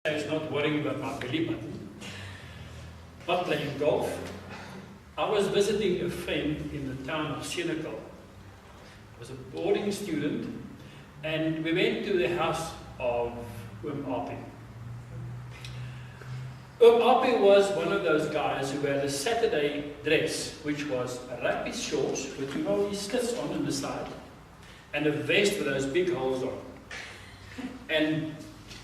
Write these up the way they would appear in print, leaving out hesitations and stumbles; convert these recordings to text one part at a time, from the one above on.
I was not worrying about my belly button, but playing golf. I was visiting a friend in the town of Senekal. I was a boarding student, and we went to the house of Api. Api was one of those guys who had a Saturday dress, which was a rugby shorts with these slits on the side, and a vest with those big holes on, and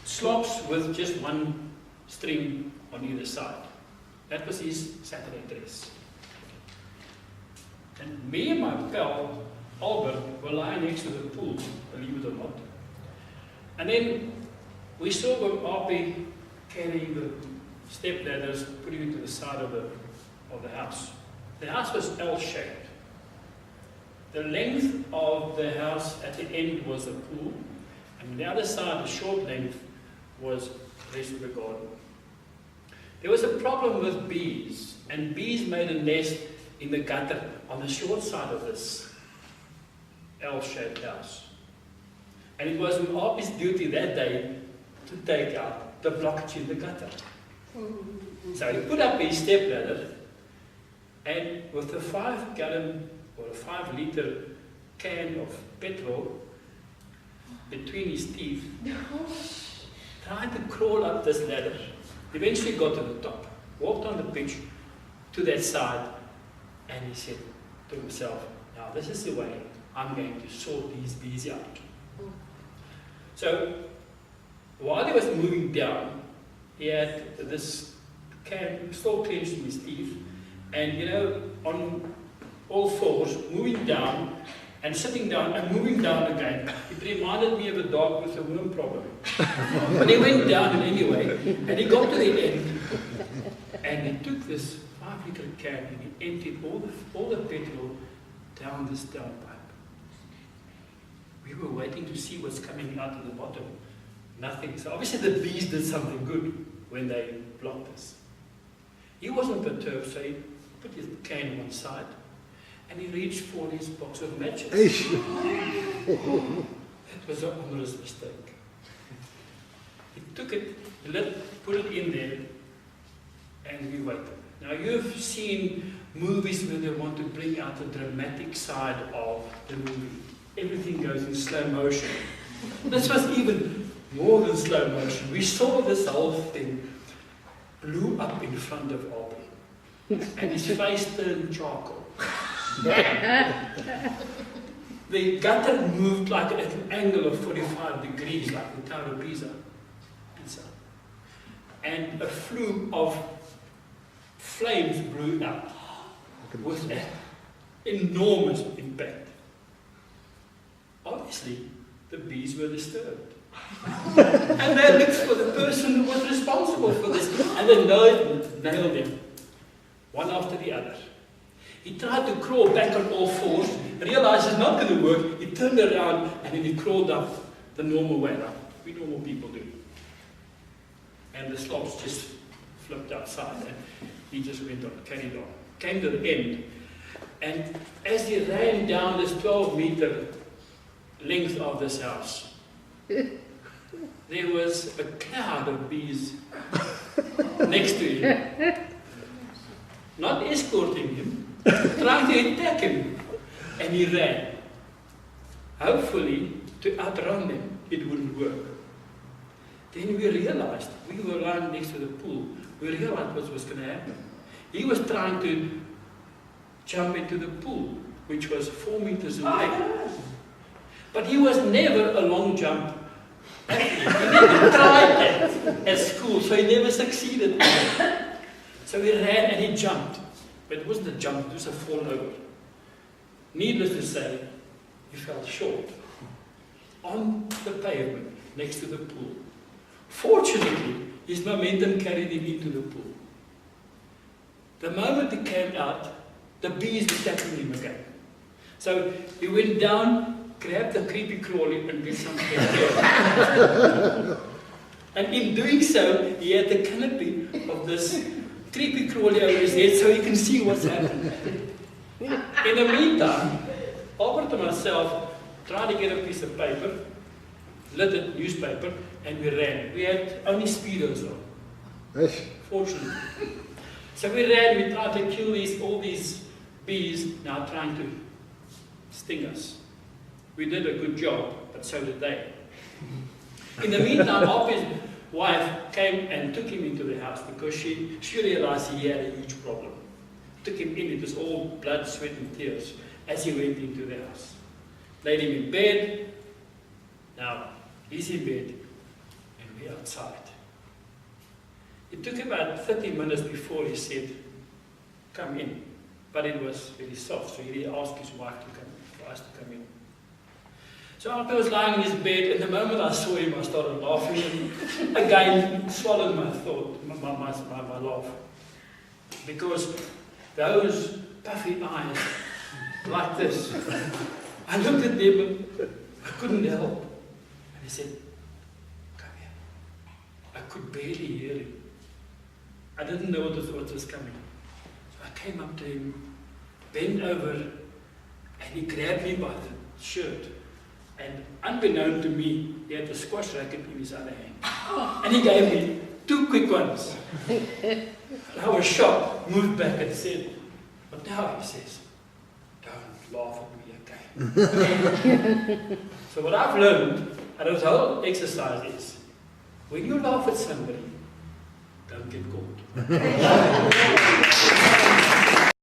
slops with just one string on either side. That was his Saturday dress. And me and my pal, Albert, were lying next to the pool, believe it or not. And then we saw Api carrying the step ladders, putting it to the side of the house. The house was L-shaped. The length of the house at the end was the pool, and on the other side, the short length, was the rest of the garden. There was a problem with bees, and bees made a nest in the gutter on the short side of this L-shaped house. And it was Api's duty that day to take out the blockage in the gutter. So he put up his stepladder, and with a 5-gallon or a 5-liter can of petrol between his teeth, tried to crawl up this ladder. Eventually got to the top, walked on the pitch to that side, and he said to himself, now this is the way I'm going to sort these bees out. So while he was moving down, he had this can still clenched in his teeth, and on all fours, moving down and sitting down and moving down again. It reminded me of a dog with a worm problem. But he went down anyway, and he got to the end, and he took this 5-liter can and he emptied all the petrol down this downpipe. We were waiting to see what's coming out of the bottom. Nothing. So obviously the bees did something good when they blocked this. He wasn't perturbed, so he put his can on one side, and he reached for his box of matches. That was an onerous mistake. He took it, put it in there, and we waited. Now you've seen movies where they want to bring out the dramatic side of the movie. Everything goes in slow motion. This was even more than slow motion. We saw this whole thing blew up in front of Api, and his face turned charcoal. The gutter moved like at an angle of 45 degrees, like the Tower of Pisa. And a flume of flames blew out with an enormous impact. Obviously, the bees were disturbed. And they looked for the person who was responsible for this, and they nailed him, one after the other. He tried to crawl back on all fours, realized it's not going to work. He turned around and then he crawled up the normal way, like we normal people do. And the slops just flipped outside, and he just went on, carried on. Came to the end, and as he ran down this 12-meter length of this house, there was a cloud of bees next to him, not escorting him, trying to attack him, and he ran. Hopefully, to outrun them, it wouldn't work. Then we realized, we were lying next to the pool, we realized what was going to happen. He was trying to jump into the pool, which was 4 meters away. But he was never a long jump athlete. He never tried that at school, so he never succeeded. So he ran and he jumped. But it wasn't a jump, it was a fall over. Needless to say, he fell short on the pavement next to the pool. Fortunately, his momentum carried him into the pool. The moment he came out, the bees were attacking him again. So he went down, grabbed the creepy crawly and did something here. And in doing so, he had the canopy of this creepy crawly over his head so he can see what's happening. In the meantime, Albert and myself tried to get a piece of paper, littered newspaper, and we ran. We had only speedos on, Yes. fortunately. So we ran, we tried to kill all these bees now trying to sting us. We did a good job, but so did they. In the meantime, Alfie's wife came and took him into the house because she realized he had a huge problem. Took him in, it was all blood, sweat and tears as he went into the house. Laid him in bed. Now, he's in bed and we're outside. It took about 30 minutes before he said, come in. But it was very soft, so he asked his wife for us to come in. So Alfie was lying in his bed, and the moment I saw him, I started laughing. And again, swallowed my thought, my laugh. Because those puffy eyes, like this, I looked at them and I couldn't help. And he said, come here. I could barely hear him. I didn't know what was coming. So I came up to him, bent over, and he grabbed me by the shirt. And unbeknown to me, he had a squash racket in his other hand. And he gave me 2 quick ones. And I was shocked, moved back and said, but now he says, don't laugh at me again. So what I've learned out of this whole exercise is, when you laugh at somebody, don't get caught.